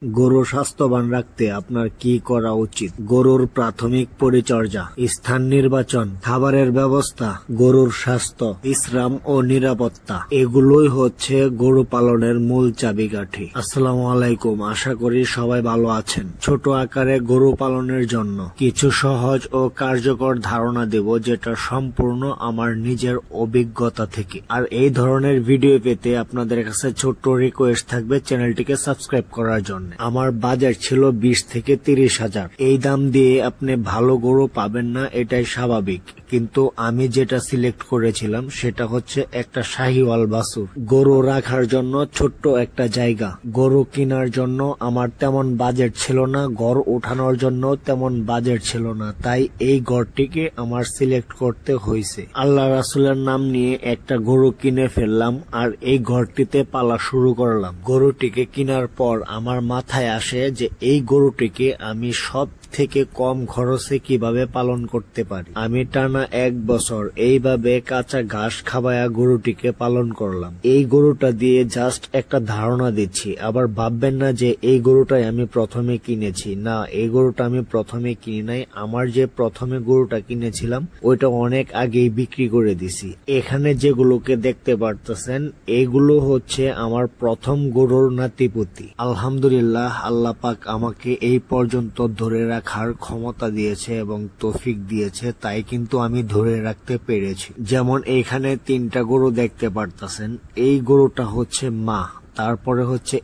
গরু স্বাস্থ্যবান রাখতে আপনার কি করা উচিত? গরুর প্রাথমিক পরিচর্যা, স্থান নির্বাচন, খাবারের ব্যবস্থা, গরুর স্বাস্থ্য, বিশ্রাম ও নিরাপত্তা এগুলোই হচ্ছে গরু পালনের মূল চাবিকাঠি। আসসালামু আলাইকুম, আশা করি সবাই ভালো আছেন। ছোট আকারে গরু পালনের জন্য কিছু সহজ ও কার্যকর ধারণা দেব, যেটা সম্পূর্ণ আমার নিজের অভিজ্ঞতা থেকে। আর এই ধরনের ভিডিও পেতে আপনাদের কাছে ছোট্ট রিকোয়েস্ট থাকবে চ্যানেলটিকে সাবস্ক্রাইব করার জন্য। আমার বাজেট ছিল 20 থেকে 30 হাজার। এই দাম দিয়ে আপনি ভালো গরু পাবেন না, এটাই স্বাভাবিক। কিন্তু আমি যেটা সিলেক্ট করেছিলাম সেটা হচ্ছে একটা শাহিওয়াল বাছুর। গরু রাখার জন্য ছোট্ট একটা জায়গা, গরু কেনার জন্য আমার তেমন বাজেট ছিল না, ঘর উঠানোর জন্য তেমন বাজেট ছিল না, তাই এই ঘরটিকে আমার সিলেক্ট করতে হয়েছে। আল্লাহ রাসূলের নাম নিয়ে একটা গরু কিনে ফেললাম আর এই ঘরটিতে পালা শুরু করলাম। গরুটিকে কেনার পর আমার মাথায় আসে যে এই গরুটিকে আমি সব থেকে কম খরচে কিভাবে পালন করতে পারি। আমি টানা 1 বছর এইভাবে কাঁচা ঘাস খাওয়ায়া গরুটিকে পালন করলাম। এই গরুটা দিয়ে জাস্ট একটা ধারণা দিচ্ছি, আবার ভাববেন না যে এই গরুটাই আমি প্রথমে কিনেছি। না, এই গরুটা আমি প্রথমে কিনি নাই। আমার যে প্রথমে গরুটা কিনেছিলাম ওইটা অনেক আগেই বিক্রি করে দিছি। এখানে যেগুলোকে দেখতে পারতেছেন এগুলো হচ্ছে আমার প্রথম গরুর নাতিপুতি। আলহামদুলিল্লাহ, আল্লাহ পাক আমাকে এই পর্যন্ত ধরে রাখার ক্ষমতা দিয়েছে এবং তৌফিক দিয়েছে, তাই কিন্তু আমি ধরে রাখতে পেরেছি। যেমন এইখানে 3টা গরু দেখতে পারতেছেন। এই গরুটা হচ্ছে মা, তারপরে হচ্ছে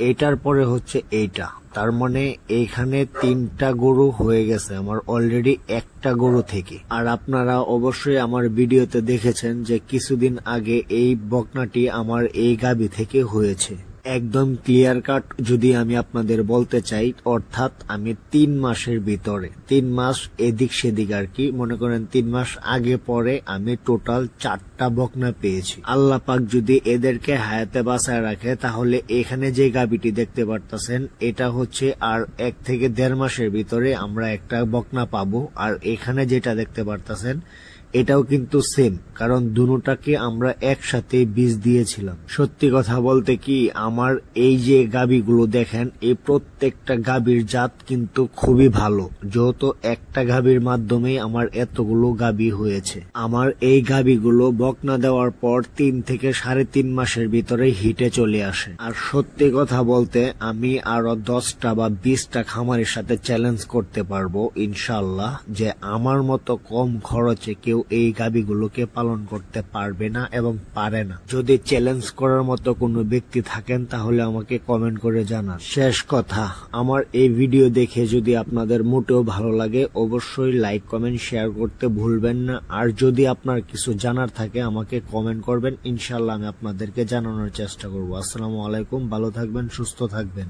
এটার পরে হচ্ছে এইটা। তার মানে এইখানে 3টা গরু হয়ে গেছে আমার অলরেডি একটা গরু থেকে। আর আপনারা অবশ্যই আমার ভিডিওতে দেখেছেন যে কিছুদিন আগে এই বকনাটি আমার এই গাভী থেকে হয়েছে। একদম ক্লিয়ার কাট যদি আমি আপনাদের বলতে চাই, অর্থাৎ আমি 3 মাসের ভিতরে, 3 মাস এদিক সেদিক আর কি, মনে করেন 3 মাস আগে পরে আমি টোটাল 4টা বকনা পেয়েছি। আল্লাহ পাক যদি এদেরকে হায়াতে বাঁচায় রাখে তাহলে এখানে যে গাভীটি দেখতে পারতেছেন এটা হচ্ছে আর 1 থেকে 1.5 মাসের ভিতরে আমরা একটা বকনা পাবো। আর এখানে যেটা দেখতে পারতেছেন এটাও কিন্তু সেম, কারণ দুটোটাকে আমরা একসাথে বীজ দিয়েছিলাম। সত্যি কথা বলতে কি, আমার এই যে গাভীগুলো দেখেন এই প্রত্যেকটা গাভীর জাত কিন্তু খুবই ভালো, যেহেতু একটা গাভীর মাধ্যমে আমার এতগুলো গাভী হয়েছে। আমার এই গাভীগুলো বকনা দেওয়ার পর 3 থেকে 3.5 মাসের ভিতরে হিটে চলে আসে। আর সত্যি কথা বলতে আমি আরো 10টা বা 20টা খামারের সাথে চ্যালেঞ্জ করতে পারবো ইনশাআল্লাহ যে আমার মতো কম খরচে কেউ এই গাভীগুলোকে পালন করতে পারবে না এবং পারে না। যদি চ্যালেঞ্জ করার মতো কোনো ব্যক্তি থাকেন তাহলে আমাকে কমেন্ট করে জানান। শেষ কথা, আমার এই ভিডিও দেখে যদি আপনাদের মোটেও ভালো লাগে অবশ্যই লাইক কমেন্ট শেয়ার করতে ভুলবেন না। আর যদি আপনার কিছু জানার থাকে আমাকে কমেন্ট করবেন, ইনশাআল্লাহ আমি আপনাদেরকে জানানোর চেষ্টা করব। আসসালামু আলাইকুম, ভালো থাকবেন, সুস্থ থাকবেন।